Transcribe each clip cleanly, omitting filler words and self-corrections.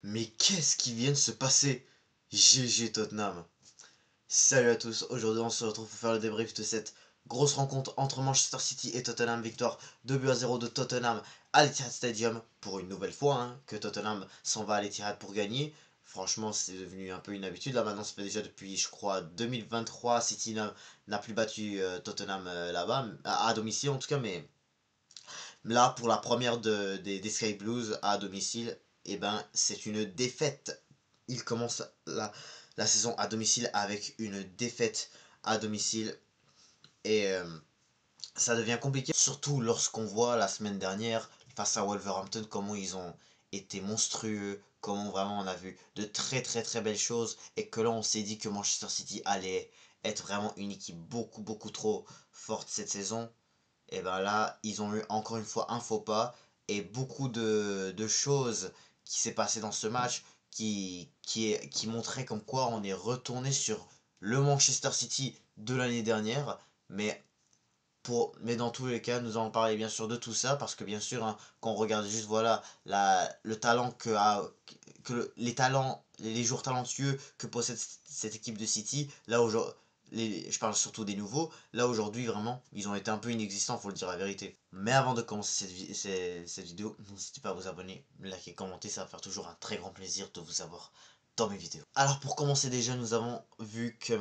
Mais qu'est-ce qui vient de se passer? GG Tottenham. Salut à tous, aujourd'hui on se retrouve pour faire le débrief de cette grosse rencontre entre Manchester City et Tottenham. Victoire 2-0 de Tottenham à l'Etihad Stadium. Pour une nouvelle fois que Tottenham s'en va à l'Etihad pour gagner. Franchement c'est devenu un peu une habitude. Là maintenant ça fait déjà depuis je crois 2023. City n'a plus battu Tottenham là-bas, à domicile en tout cas. Mais là pour la première des Sky Blues à domicile, et ben c'est une défaite. Il commence la saison à domicile avec une défaite à domicile et ça devient compliqué, surtout lorsqu'on voit la semaine dernière face à Wolverhampton comment ils ont été monstrueux, comment vraiment on a vu de très belles choses et que là on s'est dit que Manchester City allait être vraiment une équipe beaucoup trop forte cette saison. Et ben là, ils ont eu encore une fois un faux pas et beaucoup de choses qui s'est passé dans ce match qui montraient comme quoi on est retourné sur le Manchester City de l'année dernière. Mais, mais dans tous les cas, nous allons parler bien sûr de tout ça parce que bien sûr, quand on regarde juste voilà le talent les talents, les joueurs talentueux que possède cette équipe de City, là aujourd'hui, je parle surtout des nouveaux. Là aujourd'hui vraiment ils ont été un peu inexistants, faut le dire la vérité. Mais avant de commencer cette vidéo, n'hésitez pas à vous abonner, liker, commenter, ça va faire toujours un très grand plaisir de vous avoir dans mes vidéos. Alors pour commencer déjà, nous avons vu que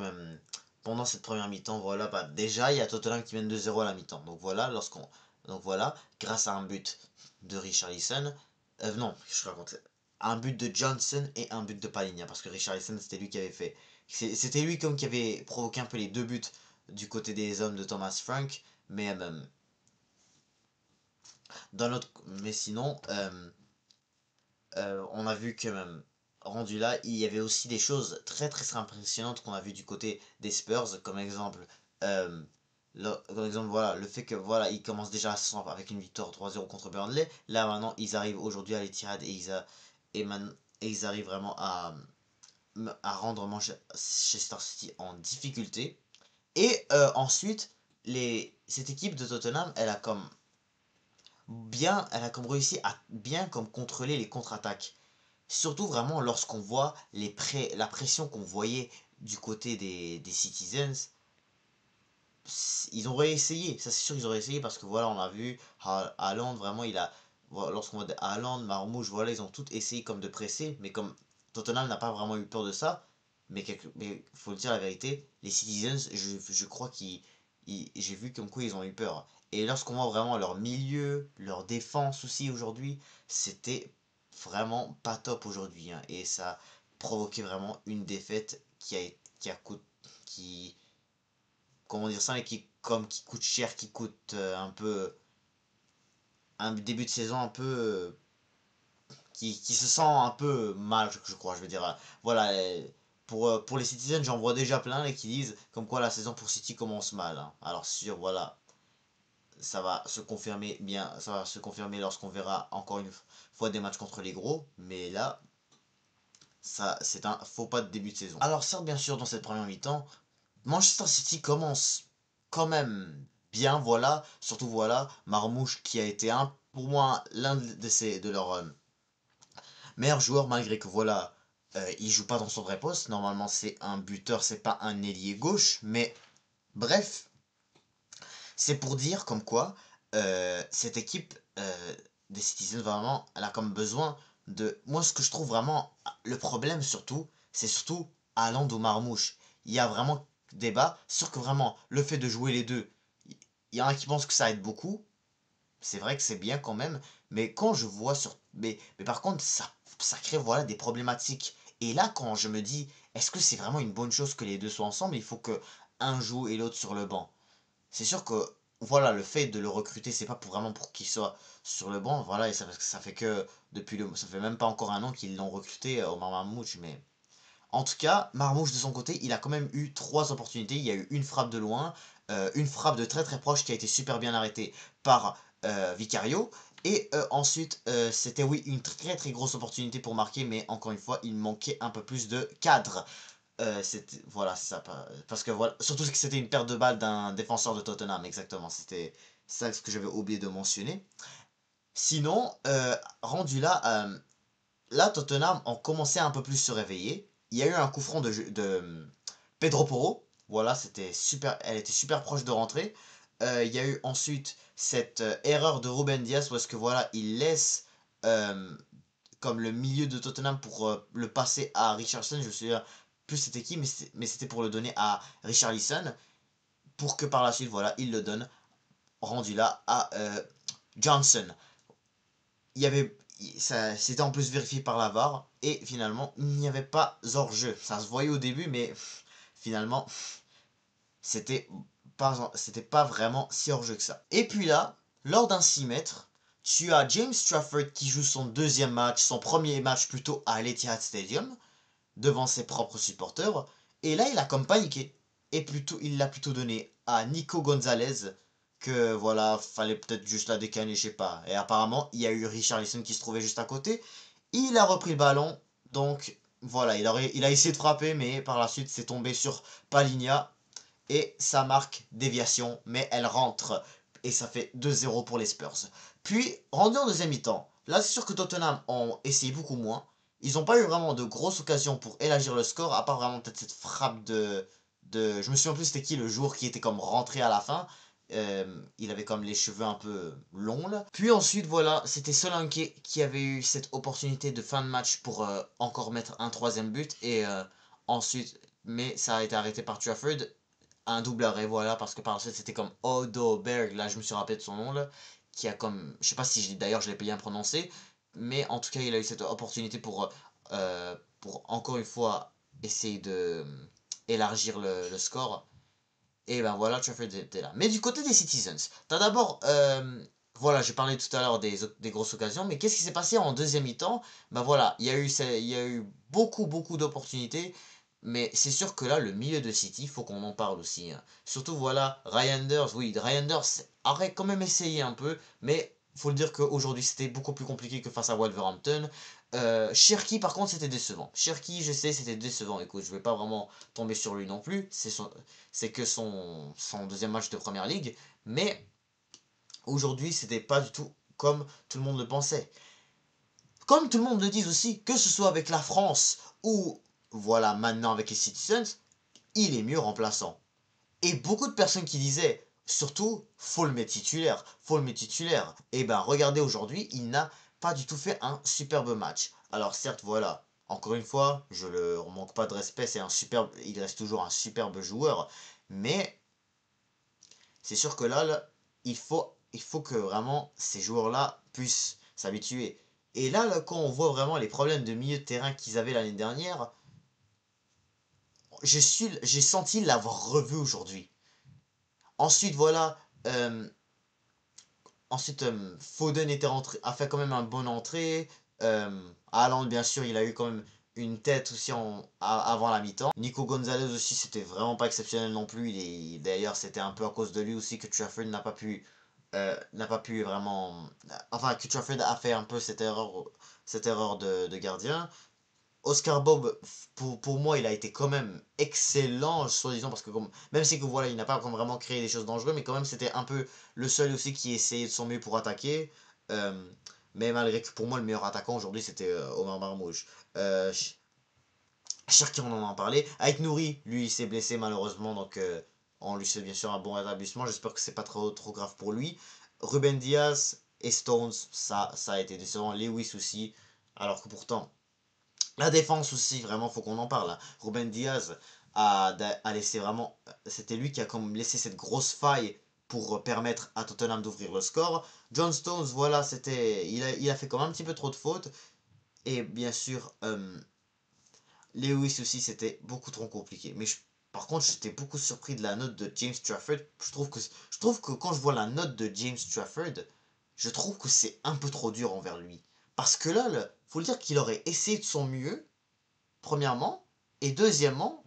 pendant cette première mi-temps, voilà, bah, déjà il y a Tottenham qui mène 2-0 à la mi-temps. Donc voilà, grâce à un but de Richarlison, non, je raconte, un but de Johnson et un but de Palhinha parce que Richarlison c'était lui qui avait fait, c'était lui comme qui avait provoqué un peu les deux buts du côté des hommes de Thomas Frank, mais mais sinon on a vu que même rendu là, il y avait aussi des choses très impressionnantes qu'on a vu du côté des Spurs, comme exemple, euh, voilà, le fait que voilà, ils commencent déjà avec une victoire 3-0 contre Burnley. Là maintenant, ils arrivent aujourd'hui à l'Etihad et, et ils arrivent vraiment à rendre Manchester City en difficulté. Et ensuite, cette équipe de Tottenham, elle a comme réussi à bien comme contrôler les contre-attaques. Surtout vraiment lorsqu'on voit la pression qu'on voyait du côté des Citizens. Ils ont réessayé, ça c'est sûr qu'ils ont réessayé parce que voilà, on a vu Haaland vraiment, lorsqu'on voit Haaland, Marmouche, voilà, ils ont tout essayé comme de presser, mais comme Tottenham n'a pas vraiment eu peur de ça, mais faut le dire la vérité, les Citizens, je crois j'ai vu comme quoi ils ont eu peur. Et lorsqu'on voit vraiment leur milieu, leur défense aussi aujourd'hui, c'était vraiment pas top aujourd'hui, et ça a provoqué vraiment une défaite qui comment dire ça, mais qui coûte cher, qui coûte un peu un début de saison un peu qui se sent un peu mal, je crois, je veux dire. Voilà, pour les Citizens, j'en vois déjà plein et qui disent comme quoi la saison pour City commence mal, Alors sûr, voilà, ça va se confirmer lorsqu'on verra encore une fois des matchs contre les gros, mais là, ça c'est un faux pas de début de saison. Alors certes, bien sûr, dans cette première mi-temps, Manchester City commence quand même bien, voilà. Surtout, voilà, Marmouche qui a été pour moi l'un de leurs meilleurs joueurs, malgré que, voilà, il joue pas dans son vrai poste. Normalement, c'est un buteur, c'est pas un ailier gauche. Mais bref, c'est pour dire comme quoi cette équipe des Citizens, vraiment, elle a comme besoin de. Moi, ce que je trouve vraiment le problème, surtout, c'est surtout Haaland ou Marmouche. Il y a vraiment débat sur que vraiment le fait de jouer les deux, il y en a qui pensent que ça aide beaucoup. C'est vrai que c'est bien quand même, mais quand je vois mais par contre, ça crée voilà des problématiques. Et là, quand je me dis, est-ce que c'est vraiment une bonne chose que les deux soient ensemble? Il faut que un joue et l'autre sur le banc. C'est sûr que voilà, le fait de le recruter, c'est pas vraiment pour qu'il soit sur le banc, voilà, et ça, parce que ça fait que ça fait même pas encore un an qu'ils l'ont recruté au Marmouche, mais en tout cas, Marmouche de son côté, il a quand même eu trois opportunités. Il y a eu une frappe de loin, une frappe de très proche qui a été super bien arrêtée par Vicario. Et ensuite, c'était oui une très grosse opportunité pour marquer, mais encore une fois, il manquait un peu plus de cadre. Voilà, c'est ça. Parce que voilà, surtout que c'était une perte de balle d'un défenseur de Tottenham, exactement. C'était ça ce que j'avais oublié de mentionner. Sinon, rendu là, là, Tottenham ont commencé à un peu plus se réveiller. Il y a eu un coup franc de Pedro Porro. Voilà, c'était super, elle était super proche de rentrer. Il y a eu ensuite cette erreur de Ruben Dias où est-ce que voilà, il laisse euh, comme le milieu de Tottenham pour le passer à Richarlison. Je me souviens plus c'était qui, mais c'était pour le donner à Richarlison pour que par la suite, voilà, il le donne rendu là à Johnson. Il y avait ça c'était en plus vérifié par la VAR et finalement il n'y avait pas hors-jeu. Ça se voyait au début mais finalement c'était c'était pas vraiment si hors-jeu que ça. Et puis là, lors d'un 6 mètres, tu as James Trafford qui joue son deuxième match, son premier match plutôt à l'Etihad Stadium devant ses propres supporters et là il a comme paniqué et plutôt il l'a plutôt donné à Nico Gonzalez que voilà, fallait peut-être juste la décaler, je sais pas. Et apparemment, il y a eu Richarlison qui se trouvait juste à côté. Il a repris le ballon, donc voilà, il a essayé de frapper, mais par la suite, c'est tombé sur Palinha. Et ça marque déviation, mais elle rentre. Et ça fait 2-0 pour les Spurs. Puis, rendu en deuxième mi-temps, là c'est sûr que Tottenham ont essayé beaucoup moins. Ils n'ont pas eu vraiment de grosses occasions pour élargir le score, à part vraiment peut-être cette frappe Je me souviens plus c'était qui le joueur qui était comme rentré à la fin. Il avait comme les cheveux un peu longs là. Puis ensuite voilà, c'était Solanke qui avait eu cette opportunité de fin de match pour encore mettre un troisième but. Et ensuite, mais ça a été arrêté par Trafford un double arrêt, voilà, parce que par la suite c'était comme Odo Berg, là je me suis rappelé de son nom, là, qui a comme, je sais pas si d'ailleurs je l'ai bien prononcé, mais en tout cas il a eu cette opportunité pour encore une fois essayer de élargir le score, et ben voilà, Trafford était là. Mais du côté des Citizens, t'as d'abord, voilà, j'ai parlé tout à l'heure des grosses occasions, mais qu'est-ce qui s'est passé en deuxième mi-temps? Ben voilà, il y a eu beaucoup d'opportunités, mais c'est sûr que là, le milieu de City, il faut qu'on en parle aussi, hein. Surtout, voilà, Ryanders, oui, Ryanders aurait quand même essayé un peu, mais faut le dire qu'aujourd'hui, c'était beaucoup plus compliqué que face à Wolverhampton. Cherki, par contre, c'était décevant. Cherki, je sais, c'était décevant. Écoute, je vais pas vraiment tomber sur lui non plus. C'est que son deuxième match de première ligue. Mais aujourd'hui, c'était pas du tout comme tout le monde le pensait. Comme tout le monde le dit aussi, que ce soit avec la France ou voilà maintenant avec les Citizens, il est mieux remplaçant. Et beaucoup de personnes qui disaient, surtout, faut le mettre titulaire, faut le mettre titulaire. Et ben regardez aujourd'hui, il n'a pas du tout fait un superbe match. Alors certes, voilà, encore une fois, je le manque pas de respect, c'est un superbe, il reste toujours un superbe joueur, mais c'est sûr que là, il faut que vraiment ces joueurs-là puissent s'habituer. Et là, quand on voit vraiment les problèmes de milieu de terrain qu'ils avaient l'année dernière, j'ai senti l'avoir revu aujourd'hui. Ensuite, voilà, euh, ensuite Foden était rentré, a fait quand même un bonne entrée. Haaland, bien sûr, il a eu quand même une tête aussi avant la mi-temps. Nico Gonzalez aussi, c'était vraiment pas exceptionnel non plus. D'ailleurs, c'était un peu à cause de lui aussi que Trafford n'a pas pu vraiment. Enfin, que Trafford a fait un peu cette erreur de gardien. Oscar Bob, pour moi, il a été quand même excellent, soi-disant, parce que même si que, voilà, il n'a pas comme vraiment créé des choses dangereuses, mais quand même, c'était un peu le seul aussi qui essayait de son mieux pour attaquer. Euh, mais malgré que pour moi, le meilleur attaquant aujourd'hui, c'était Omar Marmouche. Cherki, on en a parlé. Avec Nouri, lui, il s'est blessé malheureusement, donc on lui souhaite bien sûr un bon rétablissement. J'espère que c'est pas trop grave pour lui. Ruben Diaz et Stones, ça a été décevant. Lewis aussi, alors que pourtant. La défense aussi, vraiment, faut qu'on en parle, hein. Ruben Diaz a laissé vraiment. C'était lui qui a comme laissé cette grosse faille pour permettre à Tottenham d'ouvrir le score. John Stones, voilà, il a fait comme un petit peu trop de fautes. Et bien sûr, Lewis aussi, c'était beaucoup trop compliqué. Mais par contre, j'étais beaucoup surpris de la note de James Trafford. Je trouve que quand je vois la note de James Trafford, je trouve que c'est un peu trop dur envers lui. Parce que là, faut le dire qu'il aurait essayé de son mieux premièrement. Et deuxièmement,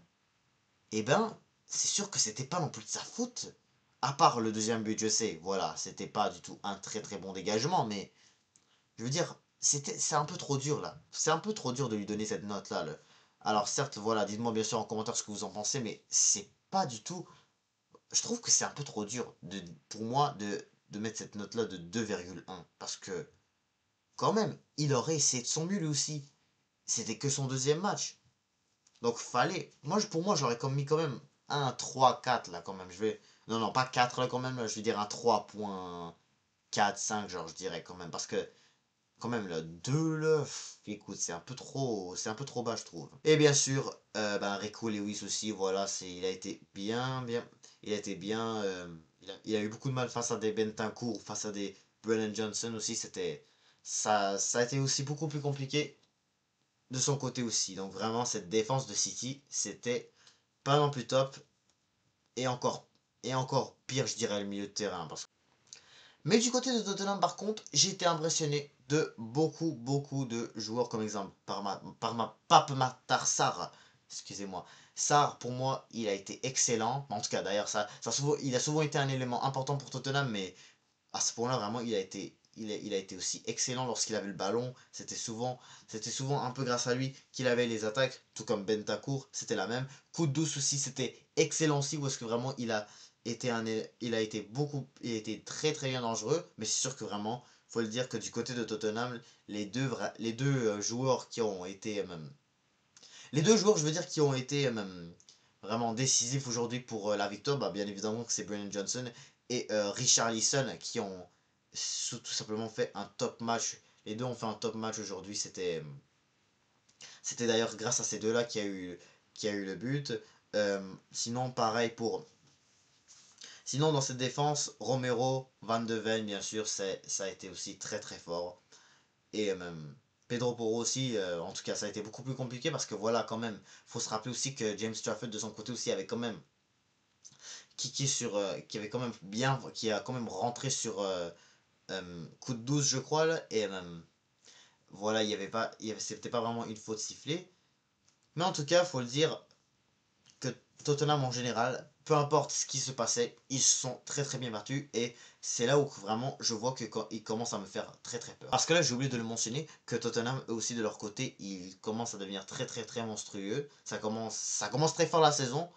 eh ben, c'est sûr que c'était pas non plus de sa faute. À part le deuxième but, je sais, voilà, c'était pas du tout un très bon dégagement, mais je veux dire, c'est un peu trop dur là. C'est un peu trop dur de lui donner cette note là. Alors certes, voilà, dites-moi bien sûr en commentaire ce que vous en pensez, mais c'est pas du tout. Je trouve que c'est un peu trop dur pour moi de mettre cette note là de 2,1. Parce que quand même, il aurait essayé de son mieux lui aussi. C'était que son deuxième match. Donc fallait. Pour moi, j'aurais comme mis quand même un 3-4 là quand même. Non, non, pas 4 là quand même. Là, je vais dire un 3.4-5 genre je dirais quand même. Parce que quand même le 2 là, écoute, c'est un peu trop bas je trouve. Et bien sûr, ben, Rico Lewis aussi, voilà, il a été bien, il a été bien, il a eu beaucoup de mal face à des Bentancur, face à des Brennan Johnson aussi, ça a été aussi beaucoup plus compliqué de son côté aussi. Donc vraiment, cette défense de City, c'était pas non plus top, et encore, et encore pire, je dirais, le milieu de terrain. Mais du côté de Tottenham, par contre, j'ai été impressionné de beaucoup de joueurs, comme exemple, Pape Matar Sarr, excusez-moi. Sarr, pour moi, il a été excellent. En tout cas, d'ailleurs, il a souvent été un élément important pour Tottenham, mais à ce point-là, vraiment, il a été aussi excellent lorsqu'il avait le ballon. C'était souvent un peu grâce à lui qu'il avait les attaques, tout comme Bentancur, c'était la même. Coup de douce aussi, c'était excellent aussi, parce que vraiment, il a été très bien dangereux, mais c'est sûr que vraiment, faut le dire que du côté de Tottenham, les deux joueurs qui ont été les deux joueurs, je veux dire, qui ont été vraiment décisifs aujourd'hui pour la victoire, bah, bien évidemment que c'est Brennan Johnson et Richarlison qui ont tout simplement fait un top match. Les deux ont fait un top match aujourd'hui. C'était d'ailleurs grâce à ces deux-là qu'il y a eu le but. Sinon, pareil pour. Sinon, dans cette défense, Romero, Van de Ven, bien sûr, ça a été aussi très fort. Et Pedro Porro aussi, en tout cas, ça a été beaucoup plus compliqué parce que voilà, quand même, faut se rappeler aussi que James Trafford de son côté aussi avait quand même kické qui avait quand même qui a quand même rentré sur coup de 12 je crois là, et voilà, c'était pas vraiment une faute sifflée. Mais en tout cas, faut le dire, que Tottenham en général, peu importe ce qui se passait, ils sont très bien battus et c'est là où vraiment je vois que quand ils commencent à me faire très peur. Parce que là j'ai oublié de le mentionner que Tottenham eux aussi de leur côté, ils commencent à devenir très monstrueux. Ça commence très fort la saison,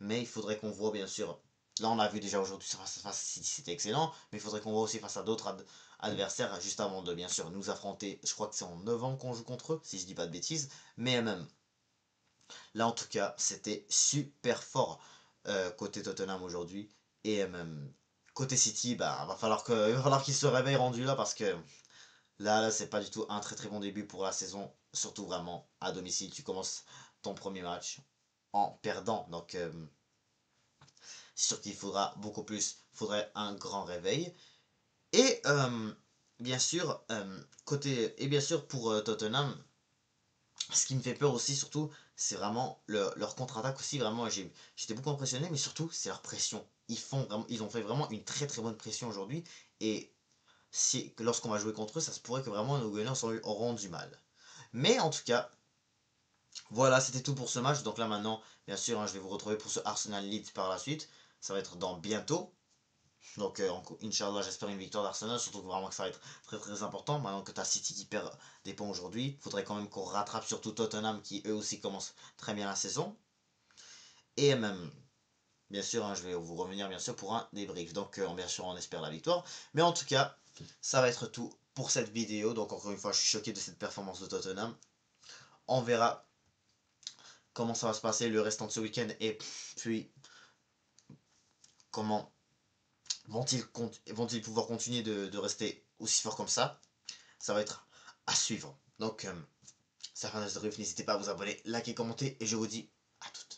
mais il faudrait qu'on voit bien sûr. Là on a vu déjà aujourd'hui face à City, c'était excellent, mais il faudrait qu'on voit aussi face à d'autres adversaires juste avant de bien sûr nous affronter. Je crois que c'est en novembre qu'on joue contre eux, si je dis pas de bêtises, mais même là, en tout cas, c'était super fort côté Tottenham aujourd'hui. Et même côté City, bah, il va falloir qu'il se réveille rendu là parce que là c'est pas du tout un très bon début pour la saison. Surtout vraiment à domicile, tu commences ton premier match en perdant. Donc, c'est sûr qu'il faudra beaucoup plus. Il faudrait un grand réveil. Et bien sûr, bien sûr pour Tottenham, ce qui me fait peur aussi, surtout, c'est vraiment leur contre-attaque aussi. Vraiment, j'étais beaucoup impressionné, mais surtout, c'est leur pression. Ils ont fait vraiment une très bonne pression aujourd'hui. Et lorsqu'on va jouer contre eux, ça se pourrait que vraiment nos Gunners auront du mal. Mais en tout cas, voilà, c'était tout pour ce match. Donc là maintenant, bien sûr, hein, je vais vous retrouver pour ce Arsenal Leeds par la suite. Ça va être dans bientôt. Donc, Inch'Allah, j'espère une victoire d'Arsenal, surtout que vraiment que ça va être très important. Maintenant que tu as City qui perd des points aujourd'hui, il faudrait quand même qu'on rattrape surtout Tottenham qui eux aussi commencent très bien la saison. Et même, bien sûr, hein, je vais vous revenir bien sûr pour un débrief. Donc, bien sûr, on espère la victoire. Mais en tout cas, ça va être tout pour cette vidéo. Donc, encore une fois, je suis choqué de cette performance de Tottenham. On verra comment ça va se passer le restant de ce week-end et puis comment vont-ils pouvoir continuer de rester aussi fort comme ça. Ça va être à suivre. Donc, ça fin de ce débrief. N'hésitez pas à vous abonner, liker, commenter. Et je vous dis à toutes.